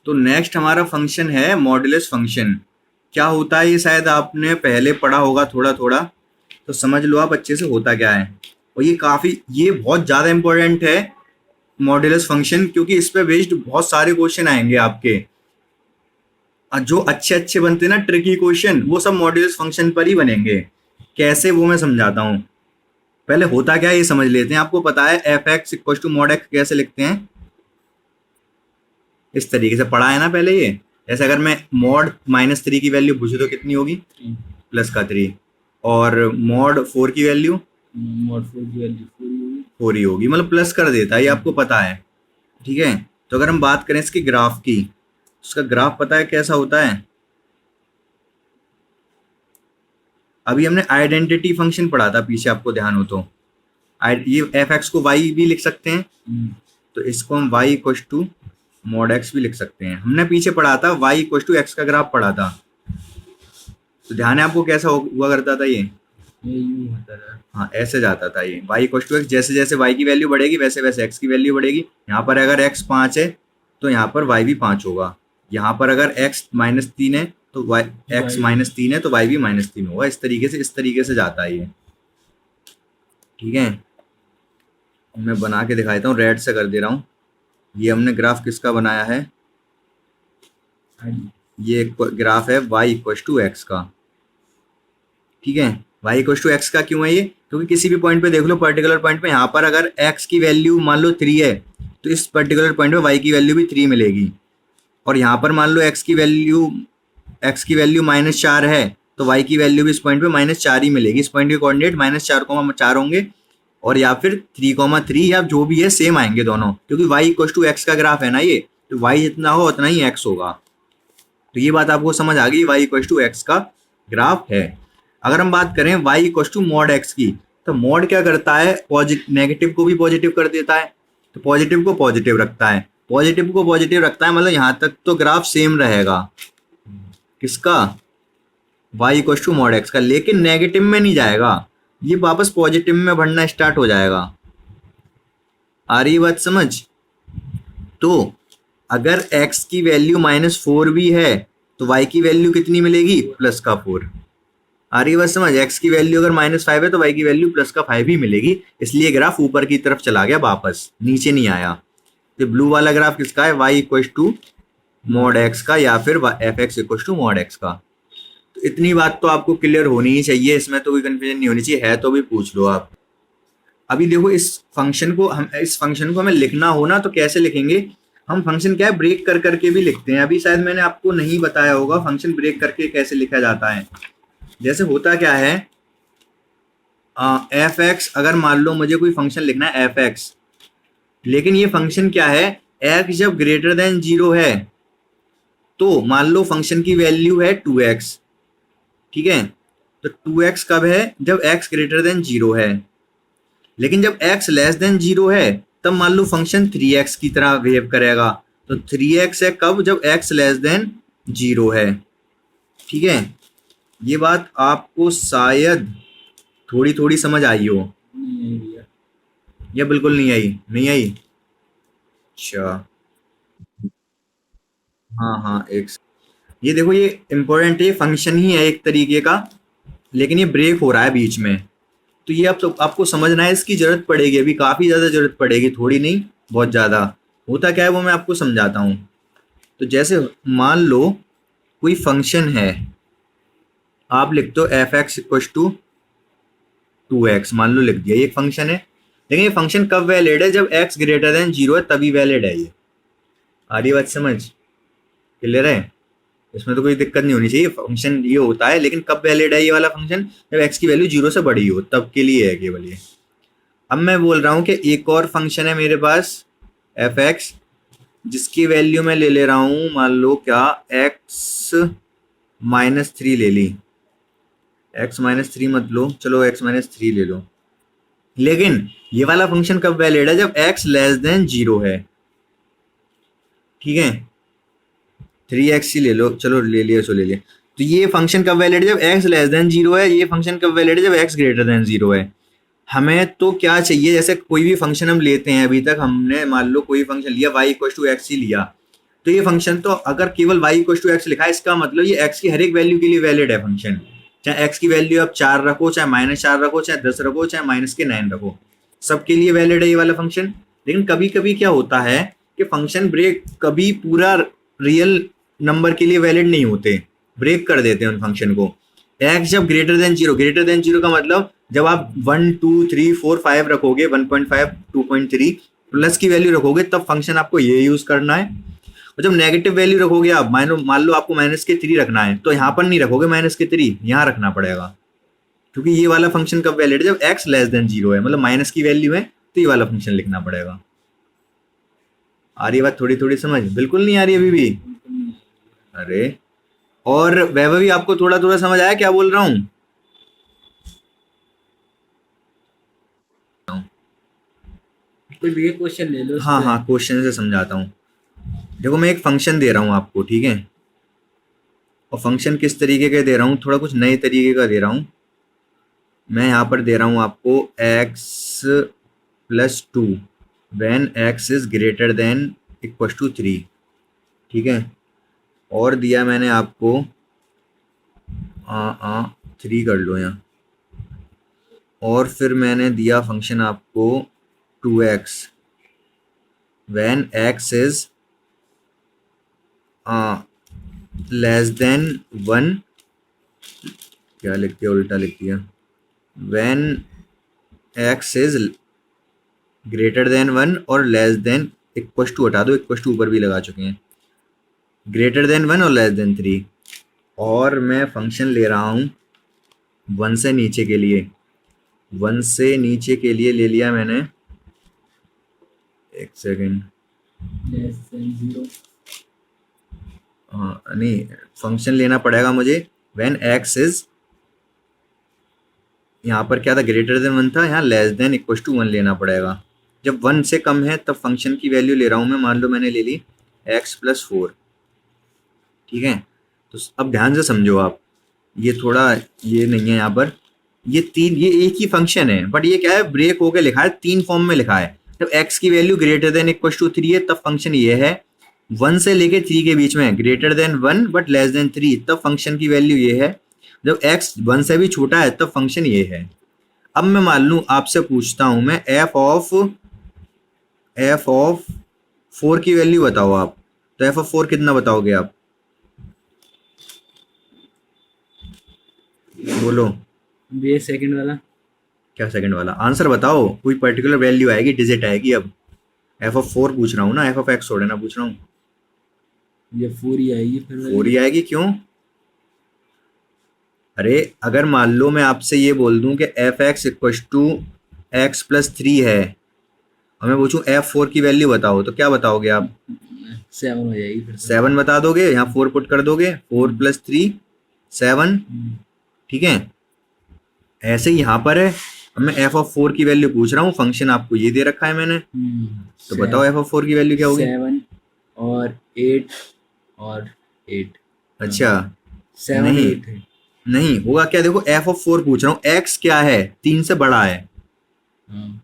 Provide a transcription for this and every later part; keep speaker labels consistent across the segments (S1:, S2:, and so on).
S1: तो नेक्स्ट हमारा फंक्शन है मॉड्यूलस फंक्शन। क्या होता है ये शायद आपने पहले पढ़ा होगा थोड़ा थोड़ा, तो समझ लो आप अच्छे से होता क्या है। और ये बहुत ज़्यादा इंपॉर्टेंट है मॉड्यूलस फंक्शन, क्योंकि इस पे बेस्ड बहुत सारे क्वेश्चन आएंगे आपके। जो अच्छे अच्छे बनते हैं ना ट्रिकी क्वेश्चन, वो सब मॉड्यूलस फंक्शन पर ही बनेंगे। कैसे वो मैं समझाता हूँ। पहले होता क्या है ये समझ लेते हैं। आपको पता है F X equal to mod X कैसे लिखते हैं? इस तरीके से पढ़ा है ना पहले ये। जैसे अगर मैं मॉड -3 की वैल्यू पूछूं तो कितनी होगी? प्लस का 3। और मॉड 4 की वैल्यू?
S2: मॉड 4 की वैल्यू
S1: 4 ही होगी, मतलब प्लस कर देता है, ये आपको पता है। ठीक है, तो अगर हम बात करें इसकी ग्राफ की, उसका ग्राफ पता है कैसा होता है? अभी हमने आइडेंटिटी फंक्शन पढ़ा था पीछे, आपको ध्यान हो तो। ये एफ एक्स को वाई भी लिख सकते हैं, तो इसको हम Y equal to mod X भी लिख सकते हैं। हमने पीछे पढ़ा था वाई इक्व टू एक्स का ग्राफ पढ़ा था, तो ध्यान है आपको कैसा हुआ करता था ये
S2: यूं होता था।
S1: हाँ, ऐसे जाता था ये वाई इक्व टू एक्स। जैसे जैसे वाई की वैल्यू बढ़ेगी वैसे वैसे एक्स की वैल्यू बढ़ेगी। यहाँ पर अगर एक्स 5 है तो यहाँ पर वाई भी 5 होगा। यहाँ पर अगर एक्स -3 है तो वाई एक्स -3 है तो वाई भी -3 होगा। इस तरीके से जाता है ये। ठीक है, मैं बना के दिखा देता हूँ, रेड से कर दे रहा हूँ। ये हमने ग्राफ किसका बनाया है? ये ग्राफ है y इक्व टू एक्स का। ठीक है, y इक्व टू एक्स का क्यों है ये? क्योंकि किसी भी पॉइंट पे देख लो, पर्टिकुलर पॉइंट पे, यहाँ पर अगर x की वैल्यू मान लो 3 है तो इस पर्टिकुलर पॉइंट पे y की वैल्यू भी 3 मिलेगी। और यहाँ पर मान लो x की वैल्यू -4 है तो y की वैल्यू भी इस पॉइंट पे -4 ही मिलेगी। इस पॉइंट के कोऑर्डिनेट -4,4 होंगे, और या फिर 3,3 या जो भी है सेम आएंगे दोनों, क्योंकि y इक्व टू एक्स का ग्राफ है ना ये, तो y जितना हो उतना ही x होगा। तो ये बात आपको समझ आ गई, y इक्व टू एक्स का ग्राफ है। अगर हम बात करें y equal to mod X की, तो मॉड क्या करता है? नेगेटिव को भी पॉजिटिव कर देता है, तो पॉजिटिव को पॉजिटिव रखता है, पॉजिटिव को पॉजिटिव रखता है, मतलब यहाँ तक तो ग्राफ सेम रहेगा। किसका? y equal to mod X का। लेकिन नेगेटिव में नहीं जाएगा, ये वापस पॉजिटिव में बढ़ना स्टार्ट हो जाएगा। आ रही बात समझ? तो अगर x की वैल्यू -4 भी है तो y की वैल्यू कितनी मिलेगी? प्लस का 4। आ रही बात समझ? x की वैल्यू अगर -5 है तो y की वैल्यू प्लस का 5 ही मिलेगी। इसलिए ग्राफ ऊपर की तरफ चला गया, वापस नीचे नहीं आया। तो ब्लू वाला ग्राफ किसका है? y equal to mod X का, या फिर F X equal to mod X का। तो इतनी बात तो आपको क्लियर होनी ही चाहिए, इसमें तो कोई कंफ्यूजन नहीं होनी चाहिए। है तो भी पूछ लो आप। अभी देखो इस फंक्शन को हमें लिखना हो ना, तो कैसे लिखेंगे हम? फंक्शन क्या है, ब्रेक कर करके भी लिखते हैं। अभी शायद मैंने आपको नहीं बताया होगा फंक्शन ब्रेक करके कैसे लिखा जाता है। जैसे होता क्या है, एफ एक्स, अगर मान लो मुझे कोई फंक्शन लिखना है एफ एक्स, लेकिन ये फंक्शन क्या है, एक्स जब ग्रेटर देन 0 है तो मान लो फंक्शन की वैल्यू है 2x। ठीक है, तो 2x कब है? जब x ग्रेटर देन 0 है। लेकिन जब x लेस देन 0 है तब मान लो फंक्शन 3x की तरह बिहेव करेगा। तो 3x है कब? जब x लेस देन 0 है। ठीक है, ये बात आपको शायद थोड़ी थोड़ी समझ आई हो, या बिल्कुल नहीं आई? नहीं आई? अच्छा, हाँ, ये देखो, ये इंपॉर्टेंट है, ये फंक्शन ही है एक तरीके का, लेकिन ये ब्रेक हो रहा है बीच में। तो ये अब तो आपको समझना है, इसकी जरूरत पड़ेगी, अभी काफ़ी ज़्यादा जरूरत पड़ेगी, थोड़ी नहीं बहुत ज़्यादा। होता क्या है वो मैं आपको समझाता हूँ। तो जैसे मान लो कोई फंक्शन है, आप लिखते हो F X equal to 2x, मान लो लिख दिया, ये फंक्शन है। लेकिन ये फंक्शन कब वैलिड है? जब x ग्रेटर देन 0 है तभी वैलिड है ये। आ रही बात समझ? क्लियर है? इसमें तो कोई दिक्कत नहीं होनी चाहिए। फंक्शन ये होता है, लेकिन कब वैलिड है ये वाला फंक्शन? जब x की वैल्यू 0 से बड़ी हो, तब के लिए है केवल ये। अब मैं बोल रहा हूँ कि एक और फंक्शन है मेरे पास एफ एक्स, जिसकी वैल्यू मैं ले रहा हूँ, मान लो क्या, x -3 ले ली। x -3 मत लो, चलो x -3 ले लो। लेकिन ये वाला फंक्शन कब वैलिड है? जब x लेस देन 0 है। ठीक है, 3x ही ले लो, चलो ले लिया, सो ले लिया। तो ये फंक्शन कब वैलिड है? जब x लेस देन 0 है। ये फंक्शन कब वैलिड है? जब x ग्रेटर देन 0 है। हमें तो क्या चाहिए, जैसे कोई भी फंक्शन हम लेते हैं, अभी तक हमने मान लो कोई फंक्शन लिया y इक्व टू एक्स ही लिया, तो ये फंक्शन तो अगर केवल y इक्वल टू एक्स लिखा है, इसका मतलब ये x की हर एक वैल्यू के लिए वैलिड है फंक्शन। चाहे x की वैल्यू आप 4 रखो, चाहे -4 रखो, चाहे 10 रखो, चाहे -9 रखो, सबके लिए वैलिड है ये वाला फंक्शन। लेकिन कभी कभी क्या होता है कि फंक्शन ब्रेक कभी पूरा रियल नंबर के लिए वैलिड नहीं होते, ब्रेक कर देते हैं उन फंक्शन को। x जब ग्रेटर देन जीरो का मतलब जब आप 1 2 3 4 5 रखोगे, 1.5 2.3 प्लस की वैल्यू रखोगे, तब फंक्शन आपको ये यूज करना है। और जब नेगेटिव वैल्यू रखोगे आप, मान लो आपको -3 रखना है, तो यहाँ पर नहीं रखोगे -3, यहाँ रखना पड़ेगा, क्योंकि ये वाला फंक्शन कब वैलिड है, जब x लेस देन जीरो है, मतलब माइनस की वैल्यू है, तो ये वाला फंक्शन लिखना पड़ेगा। आ रही है बात थोड़ी थोड़ी समझ? बिल्कुल नहीं आ रही अभी भी? अरे, और वैभव भी आपको थोड़ा थोड़ा समझ आया क्या बोल रहा हूँ?
S2: कोई भी क्वेश्चन ले लो।
S1: हाँ हाँ, क्वेश्चन से समझाता हूँ। देखो मैं एक फंक्शन दे रहा हूँ आपको, ठीक है, और फंक्शन किस तरीके का दे रहा हूँ, थोड़ा कुछ नए तरीके का दे रहा हूँ। मैं यहाँ पर दे रहा हूँ आपको x+2 when x is greater than equal to 3, ठीक है। और दिया मैंने आपको 3 कर लो यहाँ, और फिर मैंने दिया फंक्शन आपको 2x when x is less then 1, क्या लिख दिया, उल्टा लिख दिया, when x is greater then 1 और लेस देन इक्वल टू, हटा दो, इक्वल टू ऊपर भी लगा चुके हैं, ग्रेटर देन 1 और लेस देन 3। और मैं फंक्शन ले रहा हूँ 1 से नीचे के लिए, 1 से नीचे के लिए ले लिया मैंने, एक सेकेंड,
S2: लेस देन 0।
S1: हाँ नहीं, फंक्शन लेना पड़ेगा मुझे व्हेन x इज, यहाँ पर क्या था, ग्रेटर देन 1 था, यहाँ लेस देन इक्वल टू 1 लेना पड़ेगा। जब 1 से कम है तब फंक्शन की वैल्यू ले रहा हूँ मैं, मान लो मैंने ले ली x+4, ठीक है। तो अब ध्यान से समझो आप, ये थोड़ा ये नहीं है यहाँ पर, ये एक ही फंक्शन है, बट ये क्या है, ब्रेक होके लिखा है, 3 फॉर्म में लिखा है। जब x की value greater than equal to 3 है, तब फंक्शन ये है, 1 से लेके 3 के बीच में greater than 1 but less than 3, तब फंक्शन की वैल्यू ये है। जब x 1 से भी छोटा है तब फंक्शन ये है। अब मैं मान लूँ आपसे पूछता हूँ मैं, f ऑफ 4 की वैल्यू बताओ आप, तो f ऑफ 4 कितना बताओगे आप, बोलो।
S2: ये सेकंड वाला।
S1: क्या सेकंड वाला? आंसर बताओ, कोई पर्टिकुलर वैल्यू आएगी, डिजिट आएगी। अब f ऑफ 4 पूछ रहा हूँ ना, f ऑफ x थोड़े ना पूछ रहा हूँ।
S2: ये 4 ही आएगी फिर।
S1: 4 ही आएगी, क्यों? अरे अगर मान लो मैं आपसे ये बोल दूं कि f(x) इक्वल टू x+3 है, और मैं पूछूं f4 की वैल्यू बताओ, तो क्या बताओगे आप?
S2: 7 हो जाएगी फिर।
S1: 7 बता दोगे, यहाँ 4 पुट कर दोगे, 4 + 3 7, ठीक है। ऐसे ही यहाँ पर है, अब मैं f ऑफ 4 की वैल्यू पूछ रहा हूँ, फंक्शन आपको ये दे रखा है मैंने, तो बताओ f ऑफ 4 की वैल्यू क्या होगी?
S2: 7 और 8 और 8।
S1: अच्छा
S2: 7
S1: नहीं
S2: 8 है।
S1: नहीं होगा क्या, देखो f ऑफ 4 पूछ रहा हूँ, x क्या है, 3 से बड़ा है,
S2: हाँ।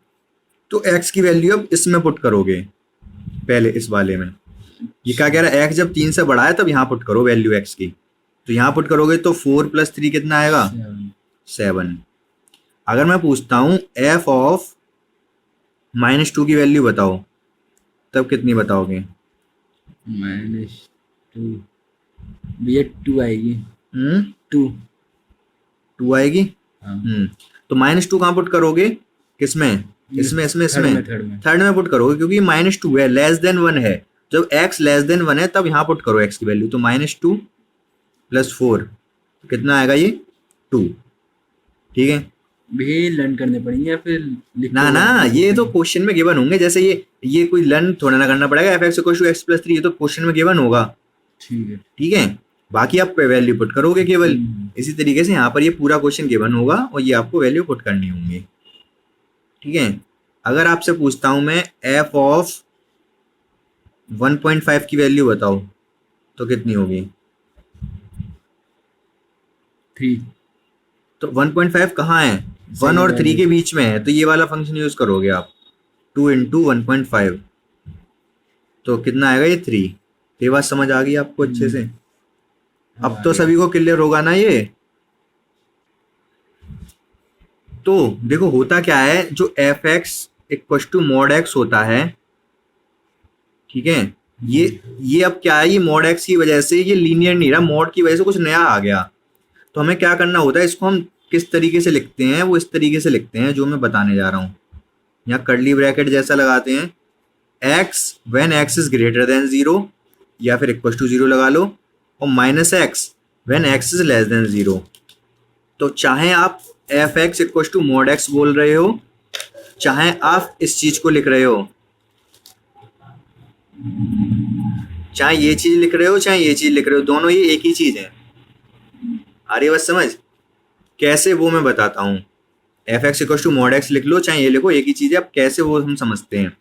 S1: तो x की वैल्यू अब इसमें पुट करोगे, पहले इस वाले में। ये क्या कह रहा है, x जब 3 से बड़ा है तब यहाँ पुट करो वैल्यू x की, तो यहाँ पुट करोगे तो 4 + 3 कितना आएगा? 7। अगर मैं पूछता हूँ f ऑफ -2 की वैल्यू बताओ, तब कितनी बताओगे?
S2: -2 भैया 2 आएगी। 2
S1: आएगी।
S2: हाँ।
S1: तो -2 कहाँ पुट करोगे, किसमें? इसमें थर्ड में पुट करोगे, क्योंकि -2 है, लेस देन 1 है। जब x लेस देन 1 है तब यहाँ पुट करो x की वैल्यू, तो -2 + 4 तो कितना आएगा, ये 2, ठीक है।
S2: भी लर्न करने पड़ेंगे या फिर
S1: ना ये तो क्वेश्चन में गिवन होंगे, जैसे ये कोई लर्न थोड़ा ना करना पड़ेगा, f(x) = x+3, ये तो क्वेश्चन में गिवन होगा, ठीक है। बाकी आप वैल्यू पुट करोगे केवल। इसी तरीके से यहाँ पर ये पूरा क्वेश्चन गिवन होगा और ये आपको वैल्यू पुट करनी होंगी, ठीक है। अगर आपसे पूछता हूँ मैं f ऑफ 1.5 की वैल्यू बताओ, तो कितनी होगी?
S2: 3।
S1: तो 1.5 कहाँ है, 1 और 3 के बीच में है, तो ये वाला फंक्शन यूज करोगे आप, 2 × 1.5, तो कितना आएगा, ये 3, ये बात समझ आ गई आपको अच्छे से? अब
S2: हाँ,
S1: तो सभी को क्लियर होगा ना ये? तो देखो होता क्या है, जो F X equal to mod X होता है, ठीक है, ये अब क्या है, ये मॉड एक्स की वजह से ये लीनियर नहीं रहा, मॉड की वजह से कुछ नया आ गया। तो हमें क्या करना होता है, इसको हम किस तरीके से लिखते हैं, वो इस तरीके से लिखते हैं जो मैं बताने जा रहा हूँ। यहाँ कर्ली ब्रैकेट जैसा लगाते हैं, X when X is greater than zero, या फिर इक्वल टू जीरो लगा लो, और minus X when X is less than zero. तो चाहे आप F X equal to mod X बोल रहे हो, चाहे आप इस चीज को लिख रहे हो, चाहे ये चीज लिख रहे हो, चाहे ये चीज लिख रहे हो, दोनों ये एक ही चीज है। आ रही है बस समझ? कैसे वो मैं बताता हूँ। F X equal to mod X लिख लो, चाहे ये लिखो, एक ही चीज है। अब कैसे वो हम समझते हैं।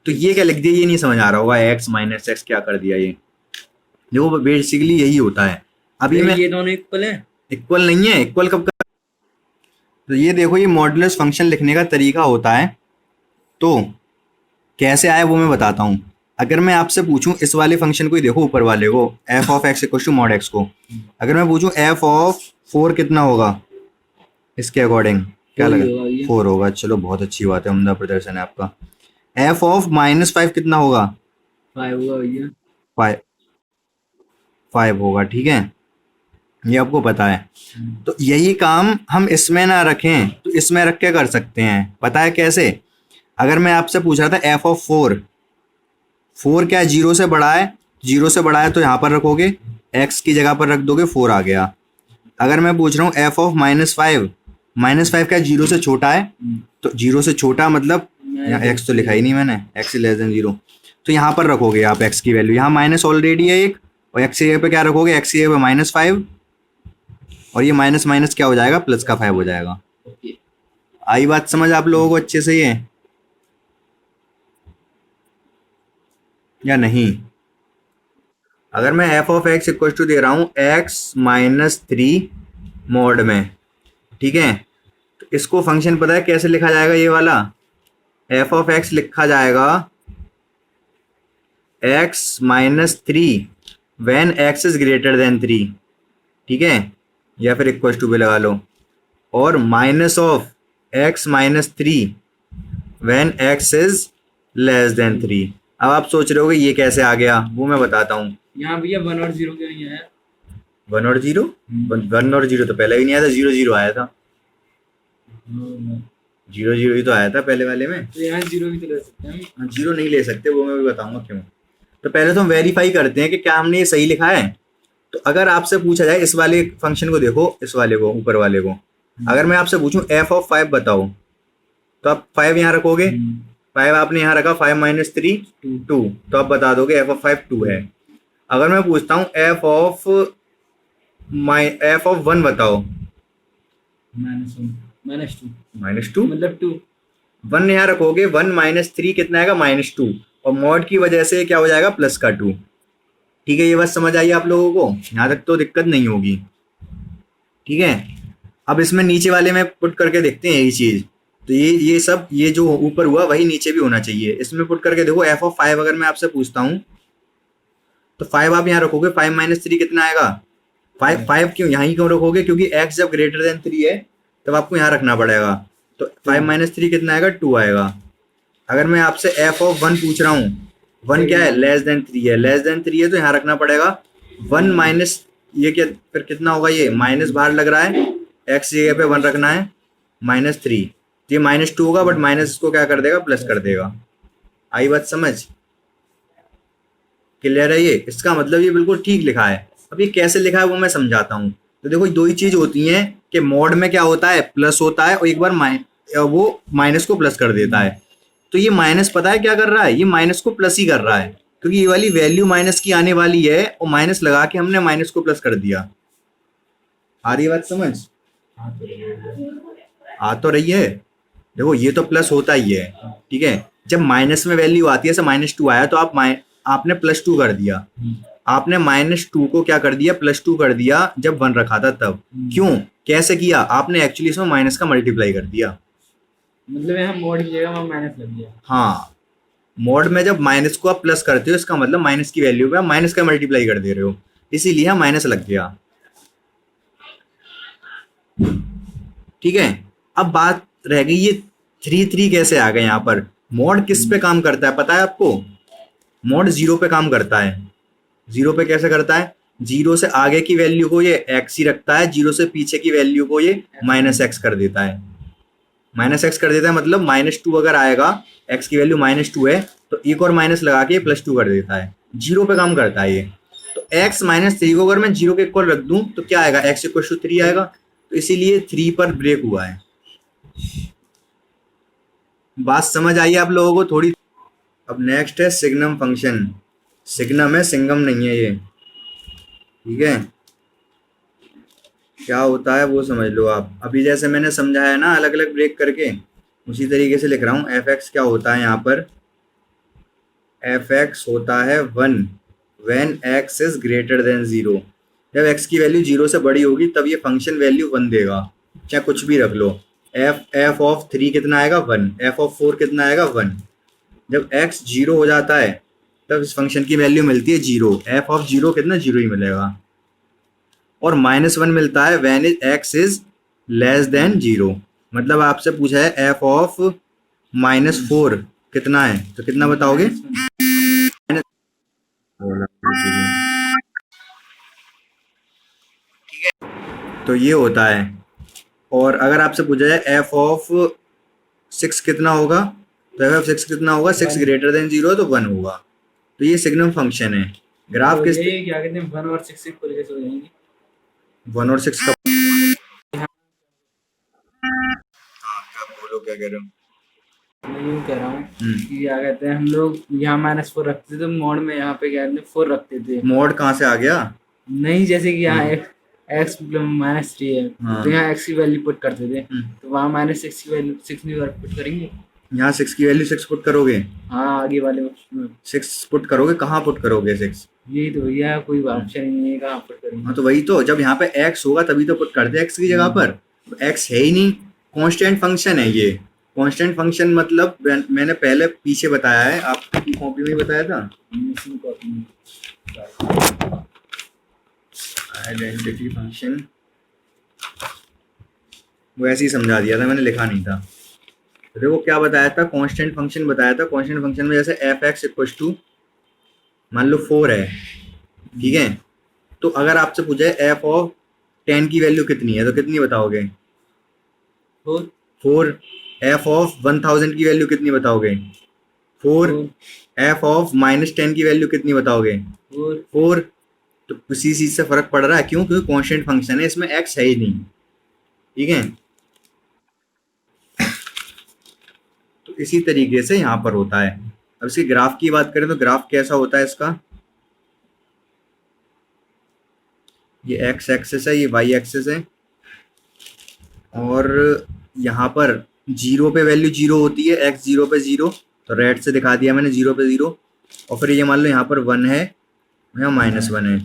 S1: तो ये क्या लिख दिया, ये नहीं समझ आ रहा होगा, एक्स माइनस एक्स क्या कर दिया ये। देखो बेसिकली यही होता है। अभी मैं
S2: ये दोनों इक्वल है?
S1: इक्वल नहीं है, इक्वल कब कर। तो ये देखो, ये मॉडुलस फंक्शन लिखने का तरीका होता है। तो कैसे आया वो मैं बताता हूँ। अगर मैं आपसे पूछूं इस वाले फंक्शन को ही देखो, ऊपर वाले को, F of x equal to mod X को, अगर मैं पूछूं एफ ऑफ 4 कितना होगा, इसके अकॉर्डिंग क्या
S2: Four
S1: लगा?
S2: ही होगा ये।
S1: 4 होगा। चलो बहुत अच्छी बात है, उम्दा प्रदर्शन है आपका। एफ ऑफ -5 कितना होगा?
S2: 5 होगा भैया।
S1: 5 होगा, ठीक है, ये आपको पता है। तो यही काम हम इसमें ना रखें तो इसमें रख के कर सकते हैं। पता है कैसे? अगर मैं आपसे पूछ रहा था एफ ऑफ 4 क्या जीरो से बड़ा है, जीरो से बड़ा है तो यहाँ पर रखोगे, एक्स की जगह पर रख दोगे, 4 आ गया। अगर मैं पूछ रहा हूँ एफ ऑफ -5 क्या जीरो से छोटा है, तो जीरो से छोटा मतलब यहाँ एक्स तो लिखा ही नहीं मैंने, एक्स लेस देन जीरो, तो यहाँ पर रखोगे आप एक्स की वैल्यू, यहाँ माइनस ऑलरेडी है एक, और एक्स की जगह पे क्या रखोगे, एक्स की जगह पे -5, और ये माइनस माइनस क्या हो जाएगा, प्लस का 5 हो जाएगा।
S2: ओके।
S1: आई बात समझ आप लोगों को अच्छे से ये या नहीं? अगर मैं f of x equal to दे रहा हूँ एक्स -3 मोड में, ठीक है, तो इसको फंक्शन पता है कैसे लिखा जाएगा, ये वाला एफ ऑफ एक्स लिखा जाएगा x -3 when X is greater then 3, ठीक है, या फिर इक्वल टू पे लगा लो, और minus of x -3 when X is less then 3। अब आप सोच रहे हो कि ये कैसे आ गया, वो मैं बताता हूँ।
S2: यहाँ भैया 1 और 0 क्यों नहीं आया?
S1: 1 और 0, 1 और 0 तो पहले भी नहीं आया था, 0 0 आया था, 0 0 ही तो आया था पहले वाले में।
S2: तो यहाँ 0 भी तो ले सकते हैं हम।
S1: 0 नहीं ले सकते, वो मैं भी बताऊंगा क्यों। तो पहले तो हम वेरीफाई करते हैं कि क्या हमने ये सही लिखा है। तो अगर आपसे पूछा जाए, इस वाले फंक्शन को देखो, इस वाले को, ऊपर वाले को, अगर मैं आपसे पूछूं एफ ऑफ 5 बताओ, तो आप 5 यहाँ रखोगे, 5 आपने यहाँ रखा, 5 - 3 2, तो आप बता दोगे एफ ऑफ 5 2 है। अगर मैं पूछता हूँ एफ ऑफ 1 बताओ,
S2: -2
S1: -2,
S2: मतलब 2।
S1: 1 यहाँ रखोगे, 1 - 3 कितना आएगा, -2, और मॉड की वजह से क्या हो जाएगा, प्लस का 2। ठीक है, ये बात समझ आई आप लोगों को? यहाँ तक तो दिक्कत नहीं होगी, ठीक है। अब इसमें नीचे वाले में पुट करके देखते हैं यही चीज। तो ये सब, ये जो ऊपर हुआ वही नीचे भी होना चाहिए। इसमें पुट करके देखो, एफ ऑफ 5 अगर मैं आपसे पूछता हूँ, तो 5 आप यहाँ रखोगे, 5 - 3 कितना आएगा, 5 क्यों यहाँ ही क्यों रखोगे, क्योंकि x जब ग्रेटर देन 3 है तब आपको यहाँ रखना पड़ेगा। तो 5 - 3 कितना आएगा, 2 आएगा। अगर मैं आपसे एफ ऑफ 1 पूछ रहा हूँ, 1 क्या है, लेस देन 3 है, लेस देन 3 है तो यहाँ रखना पड़ेगा 1 माइनस, ये क्या फिर कितना होगा, ये माइनस बाहर लग रहा है, x जगह पे 1 रखना है, -3, तो ये -2 होगा, बट माइनस इसको क्या कर देगा, प्लस कर देगा। आई बात समझ? क्लियर है ये? इसका मतलब ये बिल्कुल ठीक लिखा है। अब ये कैसे लिखा है वो मैं समझाता हूँ। तो देखो, दो ही चीज होती हैं कि मॉड में क्या होता है, प्लस होता है, और एक बार वो माइनस को प्लस कर देता है। तो ये माइनस पता है क्या कर रहा है, ये माइनस को प्लस ही कर रहा है, क्योंकि ये वाली वैल्यू माइनस की आने वाली है, और माइनस लगा के हमने माइनस को प्लस कर दिया। आ रही है बात समझ? आ तो रही है। देखो, ये तो प्लस होता ही है, ठीक है। जब माइनस में वैल्यू आती है, जैसे -2 आया, तो आपने +2 कर दिया, आपने -2 को क्या कर दिया, +2 कर दिया जब 1 रखा था तब। क्यों, कैसे किया आपने, एक्चुअली इसमें माइनस का मल्टीप्लाई कर दिया,
S2: मतलब यहाँ मॉड की जगह वहाँ माइनस लग गया।
S1: हाँ, मोड में जब माइनस को आप प्लस करते हो इसका मतलब माइनस की वैल्यू पे आप माइनस का मल्टीप्लाई कर दे रहे हो, इसीलिए यहाँ माइनस लग गया। ठीक है, अब बात रह गई ये 3 कैसे आ गए यहाँ पर। मोड किस पे काम करता है पता है आपको? मोड जीरो पे काम करता है। जीरो पे कैसे करता है? जीरो से आगे की वैल्यू को ये एक्स ही रखता है, जीरो से पीछे की वैल्यू को ये माइनस एक्स कर देता है। माइनस एक्स कर देता है मतलब -2 अगर आएगा, एक्स की वैल्यू -2 है तो एक और माइनस लगा के +2 कर देता है। जीरो पे काम करता है ये। तो x -3 को अगर मैं जीरो के इक्वल रख दूं तो क्या आएगा? x = 3 आएगा। तो इसीलिए 3 पर ब्रेक हुआ है। बात समझ आई आप लोगों को थोड़ी? अब नेक्स्ट है सिग्नम फंक्शन। सिग्नम है, सिंगम नहीं है ये। ठीक है, क्या होता है वो समझ लो आप। अभी जैसे मैंने समझाया ना अलग अलग ब्रेक करके, उसी तरीके से लिख रहा हूँ। fx क्या होता है यहाँ पर? fx होता है 1 when x is greater than 0। जब x की वैल्यू 0 से बड़ी होगी तब ये फंक्शन वैल्यू 1 देगा, चाहे कुछ भी रख लो। f ऑफ 3 कितना आएगा? 1। f ऑफ 4 कितना आएगा? 1। जब x 0 हो जाता है तब इस फंक्शन की वैल्यू मिलती है 0। f ऑफ 0 कितना? 0 ही मिलेगा। और -1 मिलता है when x is less than 0। मतलब आपसे पूछा है f ऑफ -4 कितना है, तो कितना बताओगे? तो ये होता है। और अगर आपसे पूछा जाए f ऑफ 6 कितना होगा, तो f ऑफ 6 कितना होगा? 6 ग्रेटर देन 0 तो 1 होगा। तो ये सिग्नम फंक्शन है। ग्राफ
S2: तो
S1: किस
S2: ये क्या कहते हैं 1 और 6 से इक्वल कैसे हो जाएंगे?
S1: 1 और 6 का आप बोलो क्या कह रहे हो?
S2: मैं यूँ कह रहा हूँ कि क्या कहते हैं हम लोग यहाँ -4 रखते थे तो मोड में यहाँ पे क्या कहते हैं 4 रखते थे।
S1: मोड कहाँ से आ गया?
S2: नहीं, जैसे कि यहाँ x -3 है
S1: हाँ।
S2: तो यहाँ x की वैल्यू पुट करते थे, तो वहाँ -6 की वैल्यू 6 नहीं पुट करेंगे।
S1: यहाँ 6 की वैल्यू 6 पुट करोगे?
S2: हाँ, आगे वाले ऑप्शन में
S1: 6 पुट करोगे? कहाँ पुट करोगे 6?
S2: यही तो भैया, कोई ऑप्शन ही नहीं है कहाँ पुट करेंगे।
S1: हाँ तो वही तो, जब यहाँ पे x होगा तभी तो पुट करते हैं x की जगह पर। x है ही नहीं, कांस्टेंट फंक्शन है ये। कांस्टेंट फंक्शन मतलब मैंने पहले पीछे बताया है, आपकी कॉपी में ही बताया था। आइडेंटिटी फंक्शन वो ऐसे ही समझा दिया था मैंने, लिखा नहीं था। तो देखो क्या बताया था, कांस्टेंट फंक्शन बताया था। कांस्टेंट फंक्शन में जैसे f(x) = मान लो 4 है, ठीक है। तो अगर आपसे पूछे f ऑफ 10 की वैल्यू कितनी है तो कितनी बताओगे? 4। f ऑफ 1000 की वैल्यू कितनी बताओगे? 4। f ऑफ -10 की वैल्यू कितनी बताओगे? 4। तो किसी चीज से फर्क पड़ रहा है, क्यों? क्योंकि कांस्टेंट फंक्शन है, इसमें x है ही नहीं। ठीक है, तो इसी तरीके से यहाँ पर होता है। अब इसके ग्राफ की बात करें तो ग्राफ कैसा होता है इसका? ये x एक्सिस है, ये y एक्सिस है, और यहाँ पर 0 पे वैल्यू 0 होती है, x 0 पे 0, तो रेड से दिखा दिया मैंने 0 पे 0। और फिर ये मान लो यहाँ पर 1 है, यहाँ -1 है।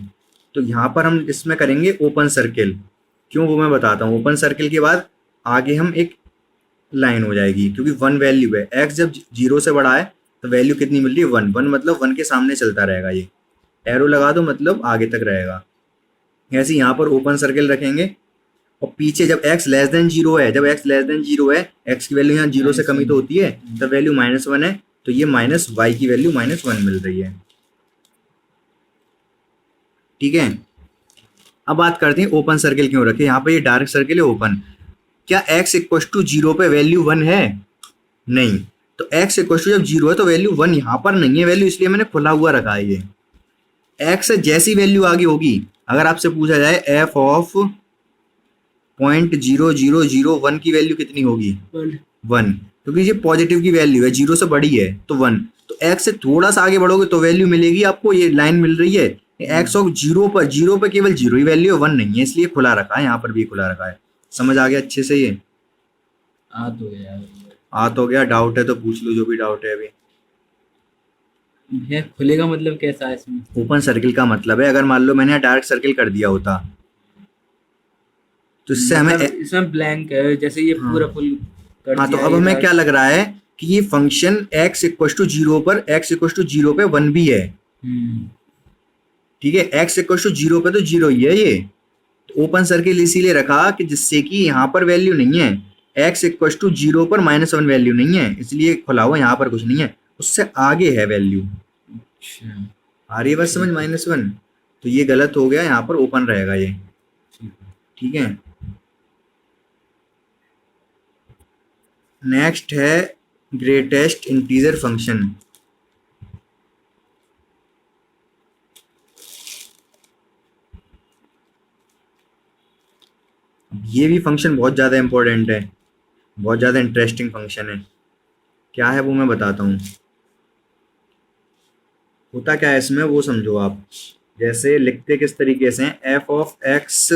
S1: तो यहाँ पर हम इसमें करेंगे ओपन सर्किल। क्यों, वो मैं बताता हूँ। ओपन सर्किल के बाद आगे हम एक लाइन हो जाएगी, क्योंकि 1 वैल्यू है। x जब 0 से बड़ा है तो वैल्यू कितनी मिल रही है? 1। 1 मतलब 1 के सामने चलता रहेगा, ये एरो लगा दो मतलब आगे तक रहेगा। ऐसे यहाँ पर ओपन सर्किल रखेंगे, और पीछे जब x लेस देन 0 है, जब x लेस देन 0 है, x की वैल्यू यहाँ 0 से कमी तो होती है, तब वैल्यू -1 है, तो ये -y की वैल्यू -1 मिल रही है। ठीक है, अब बात करते हैं ओपन सर्किल क्यों रखे। यहाँ पे ये डार्क सर्किल है ओपन। क्या x = 0 पे वैल्यू 1 है? नहीं। तो x = जब 0 है तो वैल्यू 1 यहाँ पर नहीं है वैल्यू, इसलिए मैंने खुला हुआ रखा है ये। x से जैसी वैल्यू आगे होगी, अगर आपसे पूछा जाए f ऑफ 0.0001 की वैल्यू कितनी होगी? 1, क्योंकि ये पॉजिटिव की वैल्यू है, 0 से बड़ी है तो 1। तो x से थोड़ा सा आगे बढ़ोगे तो वैल्यू मिलेगी आपको, ये लाइन मिल रही है। x ऑफ 0 पर केवल 0 ही वैल्यू है, 1 नहीं है, इसलिए खुला रखा है। यहाँ पर भी खुला रखा है। समझ आ गया अच्छे से? ये
S2: आ तो गया।
S1: आ तो गया। डाउट है तो पूछ लो, जो भी डाउट है अभी।
S2: भैया खुलेगा मतलब कैसा है इसमें?
S1: ओपन सर्किल का मतलब है, अगर मान लो मैंने डार्क सर्किल कर दिया होता तो इससे हमें
S2: मतलब इसमें ब्लैंक है, जैसे ये पूरा फुल कर
S1: हाँ, तो
S2: दिया
S1: अब
S2: ये
S1: हमें
S2: dark-
S1: क्या लग रहा है कि ये function x equal to zero पर x इक्व टू जीरो पे 1 भी है, ठीक है। x इक्व टू जीरो पे तो जीरो ही है ये, तो ओपन सर्किल इसीलिए रखा कि जिससे कि यहाँ पर वैल्यू नहीं है, x इक्व टू जीरो पर -1 वैल्यू नहीं है, इसलिए खुला हुआ यहाँ पर कुछ नहीं है, उससे आगे है वैल्यू।
S2: अच्छा
S1: आ रही है बस समझ, -1, तो ये गलत हो गया, यहाँ पर ओपन रहेगा ये, ठीक है। नेक्स्ट है ग्रेटेस्ट इंटीजर फंक्शन। ये भी फंक्शन बहुत ज़्यादा इंपॉर्टेंट है, बहुत ज़्यादा इंटरेस्टिंग फंक्शन है। क्या है वो मैं बताता हूँ। होता क्या है इसमें वो समझो आप। जैसे लिखते किस तरीके से हैं, एफ ऑफ एक्स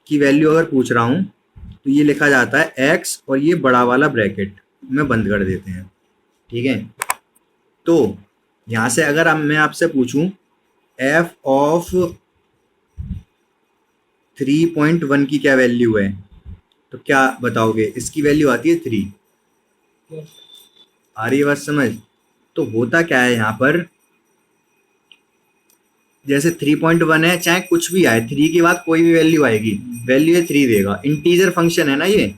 S1: की वैल्यू अगर पूछ रहा हूँ तो ये लिखा जाता है एक्स और ये बड़ा वाला ब्रैकेट में बंद कर देते हैं, ठीक है। तो यहाँ से अगर मैं आपसे पूछूं एफ ऑफ 3.1 की क्या वैल्यू है, तो क्या बताओगे? इसकी वैल्यू आती है 3। आ रही है बात समझ? तो होता क्या है यहाँ पर, जैसे 3.1 है, चाहे कुछ भी आए, 3 के बाद कोई भी वैल्यू आएगी, वैल्यू है 3 देगा। इंटीजर फंक्शन है ना ये,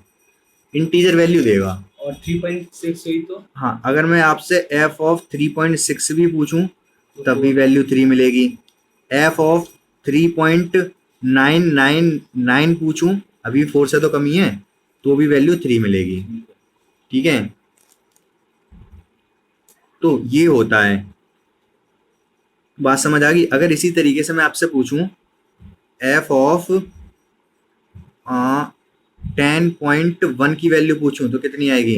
S1: इंटीजर वैल्यू देगा।
S2: और 3.6 हुई तो
S1: हाँ, अगर मैं आपसे एफ ऑफ 3.6 भी पूछूं तब भी वैल्यू 3 मिलेगी। एफ ऑफ 3.999 पूछूं, अभी 4 से तो कमी है, तो भी वैल्यू 3 मिलेगी, ठीक है। तो ये होता है, बात समझ आ गई। अगर इसी तरीके से मैं आपसे पूछूं एफ ऑफ 10.1 की वैल्यू पूछूं तो कितनी आएगी?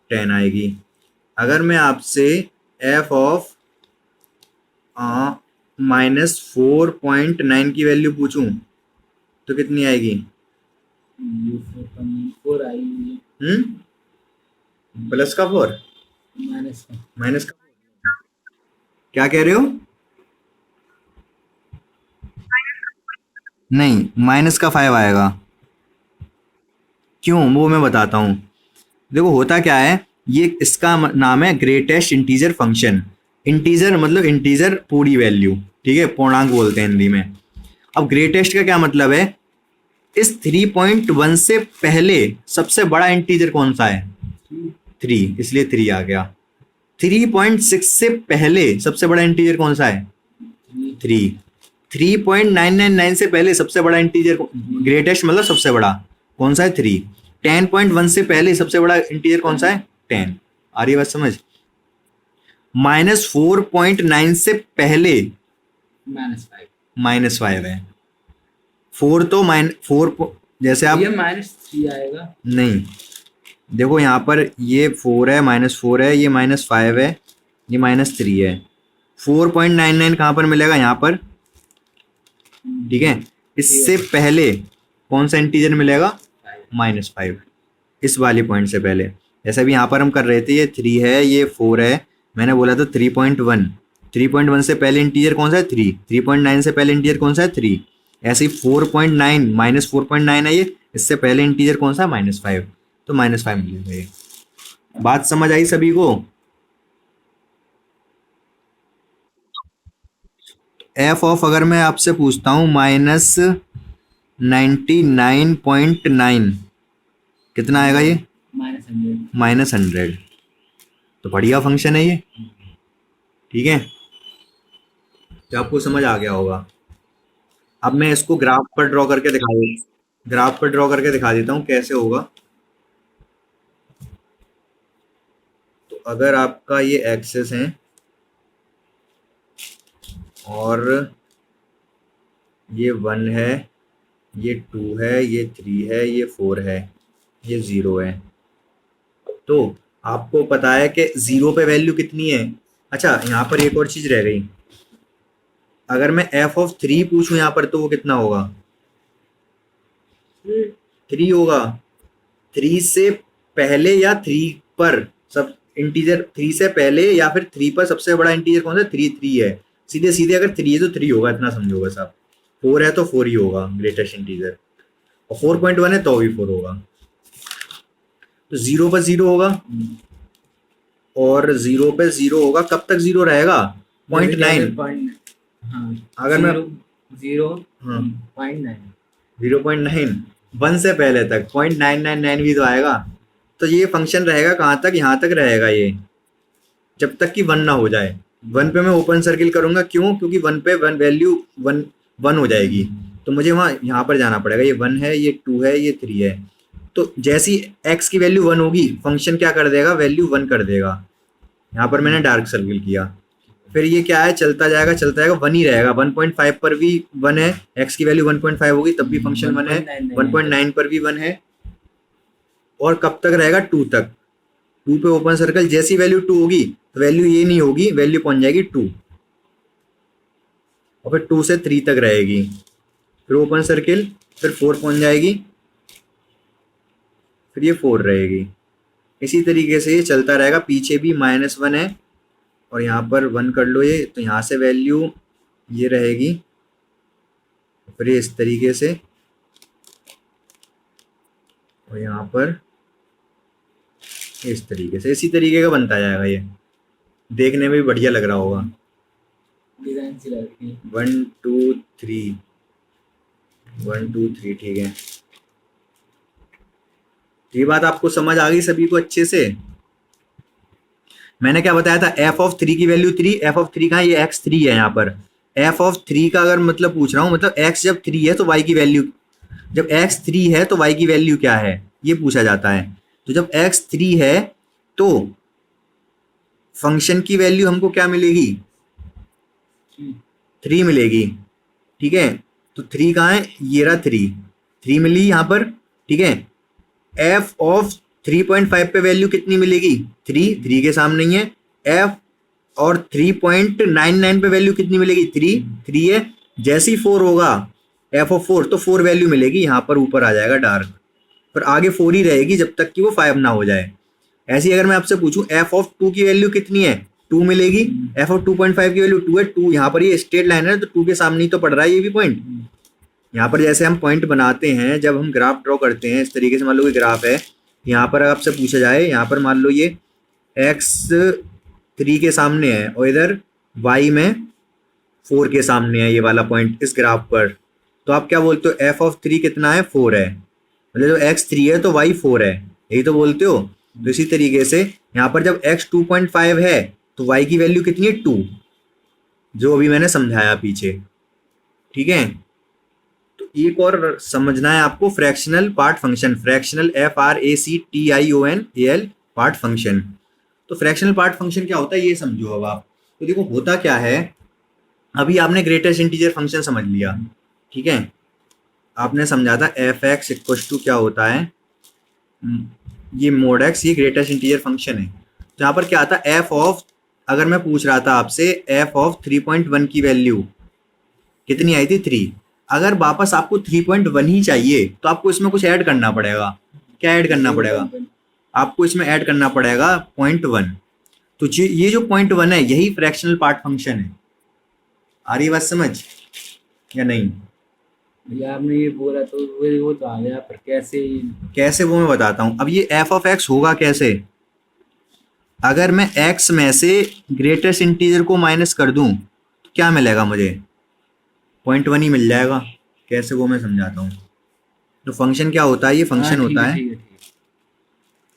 S1: 10 आएगी। अगर मैं आपसे एफ ऑफ -4.9 की वैल्यू पूछूं तो कितनी आएगी?
S2: 4 आई,
S1: प्लस का 4, माइनस का, क्या कह रहे हो? नहीं, माइनस का 5 आएगा। क्यों, वो मैं बताता हूँ। देखो होता क्या है, ये इसका नाम है ग्रेटेस्ट इंटीजर फंक्शन। इंटीजर मतलब इंटीजर पूरी वैल्यू, ठीक है, पूर्णांक बोलते हैं हिंदी में। अब ग्रेटेस्ट का क्या मतलब है, इस 3.1 से पहले सबसे बड़ा इंटीजर कौन सा है? 3, इसलिए 3 आ गया। 3.6 से पहले सबसे बड़ा इंटीजर कौन सा है? 3। 3.999 से पहले सबसे बड़ा इंटीजर, ग्रेटेस्ट मतलब सबसे बड़ा, कौन सा है? 3। 10.1 से पहले सबसे बड़ा इंटीजर कौन सा है? 10। आ रही है बात समझ? -4.9 से पहले -5 है। 4 तो -4, जैसे आप
S2: ये -3 आएगा।
S1: नहीं, देखो यहाँ पर ये 4 है, -4 है, ये -5 है, ये -3 है। 4.99 कहाँ पर मिलेगा? यहाँ पर, ठीक है। इससे पहले कौन सा इंटीजर मिलेगा? -5, इस वाली पॉइंट से पहले। जैसे भी यहाँ पर हम कर रहे थे, ये 3 है, ये 4 है, मैंने बोला था 3.1। 3.1 से पहले इंटीजर कौन सा है? 3। 3.9 से पहले इंटीजर कौन सा है? 3। ऐसे ही 4.9 -4.9 है ये, इससे पहले इंटीजर कौन सा है? -5, तो -5 मिलेगा ये। बात समझ आई सभी को? एफ ऑफ अगर मैं आपसे पूछता हूँ -99.9, कितना आएगा ये? -100। तो बढ़िया फंक्शन है ये, ठीक है। तो आपको समझ आ गया होगा। अब मैं इसको ग्राफ पर ड्रॉ करके दिखा देता हूँ कैसे होगा। तो अगर आपका ये एक्सेस है और ये 1 है, ये 2 है, ये 3 है, ये 4 है, ये 0 है, तो आपको पता है कि 0 पे वैल्यू कितनी है। अच्छा, यहाँ पर एक और चीज रह गई। अगर मैं एफ ऑफ 3 पूछूं यहाँ पर तो वो कितना होगा? 3 होगा। 3 से पहले या 3 पर सब इंटीजर, 3 से पहले या फिर 3 पर सबसे बड़ा इंटीजर कौन सा? 3 है। सीधे सीधे अगर 3 है तो 3 होगा, इतना समझो बस आप। 4 है तो 4 ही होगा ग्रेटेस्ट इंटीजर, और 4.1 है तो भी 4 होगा। तो 0 पर 0 होगा और 0 पे 0 होगा। कब तक 0 रहेगा? 0.9। अगर मैं
S2: 0
S1: हाँ
S2: 0.9
S1: 0.9 1 से पहले तक 0.999 भी तो आएगा। तो ये फंक्शन रहेगा कहाँ तक? यहाँ तक रहेगा ये, जब तक कि 1 ना हो जाए। 1 पे मैं ओपन सर्किल करूंगा, क्यों? क्योंकि 1 पे 1 वैल्यू 1 हो जाएगी, तो मुझे वहाँ यहाँ पर जाना पड़ेगा। ये 1 है, ये 2 है, ये 3 है। तो जैसी x की वैल्यू 1 होगी, फंक्शन क्या कर देगा? वैल्यू 1 कर देगा। यहाँ पर मैंने डार्क सर्किल किया। फिर ये क्या है? चलता जाएगा चलता जाएगा, 1 ही रहेगा। 1.5 पर भी 1 है, x की वैल्यू 1.5 होगी तब भी फंक्शन 1 है। 1.9 पर भी 1 है। और कब तक रहेगा? 2 तक। 2 पे ओपन सर्कल, जैसी वैल्यू 2 होगी तो वैल्यू ये नहीं होगी, वैल्यू पहुंच जाएगी 2, और फिर 2 से 3 तक रहेगी। फिर ओपन सर्किल, फिर 4 पहुंच जाएगी, फिर ये 4 रहेगी। इसी तरीके से ये चलता रहेगा। पीछे भी -1 है और यहाँ पर 1 कर लो ये, तो यहाँ से वैल्यू ये रहेगी, फिर ये इस तरीके से, और यहाँ पर इस तरीके से। इसी तरीके का बनता जाएगा। ये देखने में भी बढ़िया लग रहा होगा।
S2: डिजाइन सी लग रही है।
S1: 1 2 3 1 2 3 ठीक है। ये बात आपको समझ आ गई सभी को अच्छे से? मैंने क्या बताया था? f(3) की वैल्यू 3, f(3) कहाँ? ये x3 है यहाँ पर। f(3) का अगर मतलब पूछ रहा हूँ, मतलब x जब 3 है तो y की वैल्यू, जब x 3 है तो y की वैल्यू क्या है, ये पूछा जाता है। तो जब x 3 है तो फंक्शन की वैल्यू हमको क्या मिलेगी? 3 मिलेगी। ठीक है, तो 3 कहाँ है? ये रहा 3 मिली यहाँ पर। ठीक है, f ऑफ 3.5 पे वैल्यू कितनी मिलेगी? 3 के सामने ही है। f और 3.99 पे वैल्यू कितनी मिलेगी? 3 है। जैसी 4 होगा f ऑफ 4, तो 4 वैल्यू मिलेगी, यहाँ पर ऊपर आ जाएगा डार्क, पर आगे 4 ही रहेगी जब तक कि वो 5 ना हो जाए। ऐसे ही अगर मैं आपसे पूछूं f ऑफ 2 की वैल्यू कितनी है? 2 मिलेगी। f ऑफ 2.5 की वैल्यू 2 है। 2 यहाँ पर ये स्ट्रेट लाइन है तो 2 के सामने ही तो पड़ रहा है ये भी पॉइंट। यहाँ पर जैसे हम पॉइंट बनाते हैं, जब हम ग्राफ ड्रॉ करते हैं इस तरीके से, मान लो कि ग्राफ है, यहाँ पर आपसे पूछा जाए, यहाँ पर मान लो ये x3 के सामने है और इधर y में 4 के सामने है ये वाला पॉइंट इस ग्राफ पर, तो आप क्या बोलते हो? f ऑफ 3 कितना है? 4 है। मतलब जब x3 है तो y 4 है, यही तो बोलते हो। तो इसी तरीके से यहाँ पर जब x 2.5 है तो y की वैल्यू कितनी है? 2, जो अभी मैंने समझाया पीछे। ठीक है, तो एक और समझना है आपको, fractional part function, fractional FRACTIONAL part function. तो फ्रैक्शनल पार्ट फंक्शन क्या होता है ये समझो अब आप। तो देखो होता क्या है, अभी आपने ग्रेटेस्ट इंटीजर फंक्शन समझ लिया। ठीक है, आपने समझा था f(x) इक्वल टू क्या होता है, ये mod x, ये ग्रेटेस्ट इंटीजर फंक्शन है। तो यहाँ पर क्या आता है? f ऑफ, अगर मैं पूछ रहा था आपसे f ऑफ 3.1 की वैल्यू कितनी आई थी? 3। अगर वापस आपको 3.1 ही चाहिए तो आपको इसमें कुछ ऐड करना पड़ेगा। क्या ऐड करना पड़ेगा? आपको इसमें ऐड करना पड़ेगा 0.1। तो ये जो 0.1 है यही फ्रैक्शनल पार्ट फंक्शन है। आ रही बात समझ या नहीं?
S2: भैया आपने ये बोला तो वो तो आ गया, पर कैसे
S1: वो मैं बताता हूँ। अब ये f ऑफ x होगा कैसे? अगर मैं x में से ग्रेटेस्ट इंटीजर को माइनस कर दूं तो क्या मिलेगा मुझे? 0.1 ही मिल जाएगा। कैसे, वो मैं समझाता हूँ। तो फंक्शन क्या होता है? ये फंक्शन होता है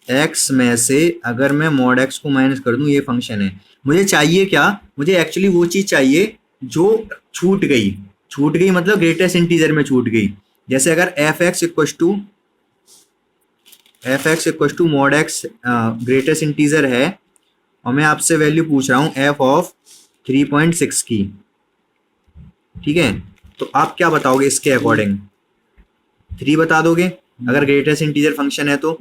S1: x में से अगर मैं mod x को माइनस कर दूं, ये फंक्शन है। मुझे चाहिए क्या? मुझे एक्चुअली वो चीज़ चाहिए जो छूट गई मतलब ग्रेटेस्ट इंटीजर में छूट गई। जैसे अगर f(x) equal to mod x greatest integer है और मैं आपसे वैल्यू पूछ रहा हूँ f ऑफ 3.6 की। ठीक है, तो आप क्या बताओगे इसके अकॉर्डिंग? 3 बता दोगे अगर ग्रेटेस्ट इंटीजर फंक्शन है तो।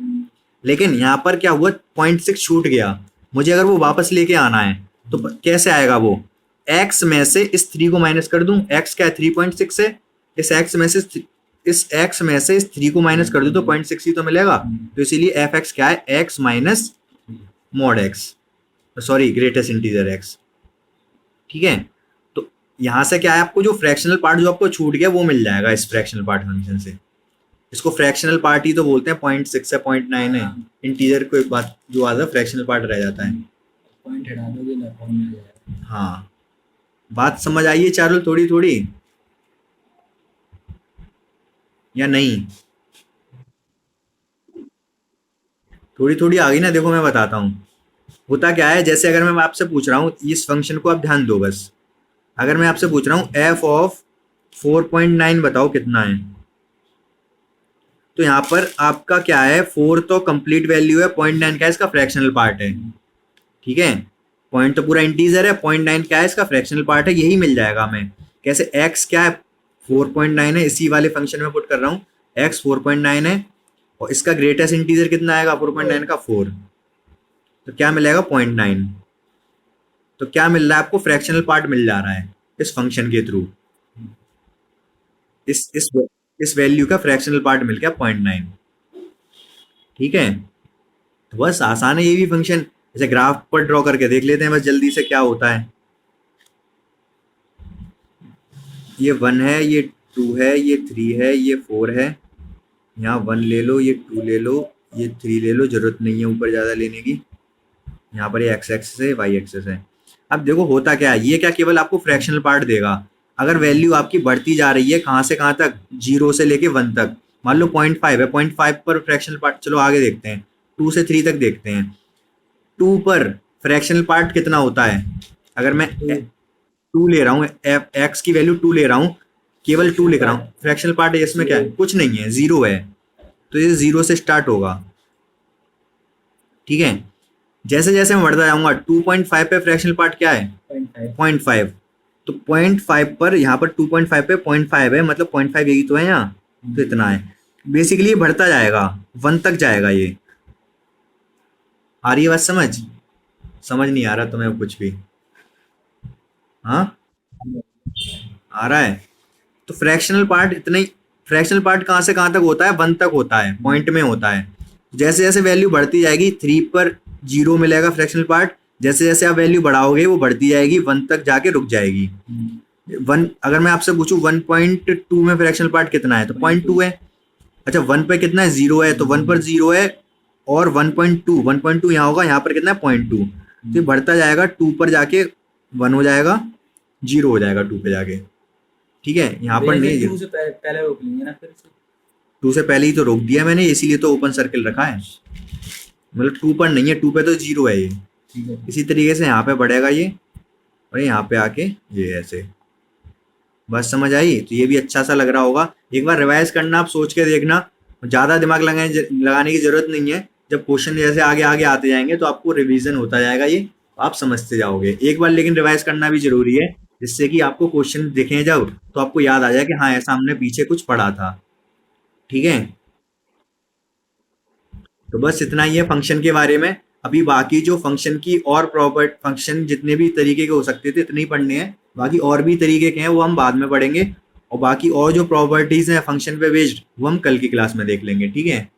S1: लेकिन यहाँ पर क्या हुआ? 0.6 छूट गया, मुझे अगर वो वापस लेके आना है तो कैसे आएगा वो? x में से इस 3 को माइनस कर दूं। x क्या है? 3.6 है। इस x में से इस 3 को माइनस कर दूं तो 0.6 ही तो मिलेगा। तो इसीलिए f(x) क्या है? x minus mod x, sorry greatest integer x। ठीक है, तो यहाँ से क्या है? आपको जो फ्रैक्शनल पार्ट जो आपको छूट गया वो मिल जाएगा इस फ्रैक्शनल पार्ट फंक्शन से। इसको फ्रैक्शनल पार्ट ही तो बोलते हैं, 0.6 है 0.9 है, इंटीजर कोई बात जो आता है फ्रैक्शनल पार्ट रह जाता है।
S2: पॉइंट हटा दोगे ना पॉइंट आ जाएगा।
S1: हाँ, बात समझ आई है चारुल थोड़ी थोड़ी या नहीं? थोड़ी थोड़ी आ गई ना? देखो मैं बताता हूँ होता क्या है। जैसे अगर मैं आपसे पूछ रहा हूँ इस फंक्शन को, आप ध्यान दो बस, अगर मैं आपसे पूछ रहा हूँ एफ ऑफ 4.9 बताओ कितना है, तो यहाँ पर आपका क्या है, 4 तो कंप्लीट वैल्यू है, 0.9 क्या है इसका फ्रैक्शनल पार्ट है, ठीक है। पॉइंट तो पूरा इंटीजर है, 0.9 क्या है इसका फ्रैक्शनल पार्ट है, यही मिल जाएगा हमें। कैसे? x क्या है 4.9 है, इसी वाले फंक्शन में पुट कर रहा हूँ, x 4.9 है और इसका ग्रेटेस्ट इंटीजर कितना आएगा 4.9 का 4, तो क्या मिलेगा 0.9। तो क्या मिल रहा है आपको? फ्रैक्शनल पार्ट मिल जा रहा है इस फंक्शन के थ्रू, इस वैल्यू का फ्रैक्शनल पार्ट मिल गया 0.9, ठीक है। तो बस आसान है ये भी फंक्शन। जैसे ग्राफ पर ड्रॉ करके देख लेते हैं बस जल्दी से क्या होता है। ये 1 है, ये 2 है, ये 3 है, ये 4 है, यहाँ 1 ले लो, ये 2 ले लो, ये 3 ले लो, जरूरत नहीं है ऊपर ज़्यादा लेने की। यहाँ पर ये x एक्सिस है, y एक्सिस है। अब देखो होता क्या है, ये क्या केवल आपको फ्रैक्शनल पार्ट देगा। अगर वैल्यू आपकी बढ़ती जा रही है कहाँ से कहाँ तक, 0 से लेके 1 तक, मान लो 0.5 है, 0.5 पर फ्रैक्शनल पार्ट, चलो आगे देखते हैं 2 से 3 तक देखते हैं। 2 पर फ्रैक्शनल पार्ट कितना होता है? अगर मैं 2 ले रहा हूँ, x की वैल्यू 2 ले रहा हूँ, केवल 2 लिख रहा हूँ, फ्रैक्शनल पार्ट है इसमें क्या है? कुछ नहीं है, 0 है, तो ये 0 से स्टार्ट होगा, ठीक है। जैसे जैसे मैं बढ़ता जाऊंगा 2.5 पे फ्रैक्शनल पार्ट क्या है 0.5, तो 0.5 पर यहाँ पर 2.5 पे 0.5 है, मतलब 0.5 यही तो है यहाँ, तो इतना है। बेसिकली ये बढ़ता जाएगा 1 तक जाएगा ये। आ रही है बात समझ? समझ नहीं आ रहा तुम्हें कुछ भी? हाँ, आ रहा है। तो फ्रैक्शनल पार्ट इतना ही, फ्रैक्शनल पार्ट कहाँ से कहाँ तक होता है? 1 तक होता है, पॉइंट में होता है। जैसे जैसे वैल्यू बढ़ती जाएगी 3 पर 0 मिलेगा फ्रैक्शनल पार्ट, जैसे जैसे आप वैल्यू बढ़ाओगे वो बढ़ती जाएगी, 1 तक जाके रुक जाएगी। 1, अगर मैं आपसे पूछूं 1.2 में फ्रैक्शनल पार्ट कितना है, तो 0.2 है। अच्छा 1 पे कितना है? 0 है, तो 1 पर 0 है, और 1.2 यहाँ होगा, यहाँ पर कितना है 0.2, तो ये बढ़ता जाएगा, 2 पर जाके 1 हो जाएगा, 0 हो जाएगा 2 पे जाके, ठीक है। यहाँ पर नहीं,
S2: 2 से पहले रोक लेंगे ना फिर से।
S1: 2 से पहले ही तो रोक दिया मैंने, इसीलिए तो ओपन सर्किल रखा है, मतलब 2 पर नहीं है, 2 पे तो 0 है ये।
S2: ठीक है,
S1: इसी तरीके से यहाँ पे बढ़ेगा ये, और यहाँ पे आके ये ऐसे। बस समझ आई? तो ये भी अच्छा सा लग रहा होगा, एक बार रिवाइज करना, आप सोच के देखना, ज़्यादा दिमाग लगाने की जरूरत नहीं है। जब क्वेश्चन जैसे आगे आगे आते जाएंगे तो आपको रिवीजन होता जाएगा, ये आप समझते जाओगे। एक बार लेकिन रिवाइज करना भी जरूरी है, जिससे कि आपको क्वेश्चन दिखें जब, तो आपको याद आ जाए कि हाँ ऐसा हमने पीछे कुछ पढ़ा था, ठीक है। तो बस इतना ही है फंक्शन के बारे में। अभी बाकी जो फंक्शन की और प्रॉपर्टी, फंक्शन जितने भी तरीके के हो सकते थे इतने ही पढ़ने हैं, बाकी और भी तरीके के हैं वो हम बाद में पढ़ेंगे, और बाकी और जो प्रॉपर्टीज हैं फंक्शन पे बेस्ड वो हम कल की क्लास में देख लेंगे, ठीक है।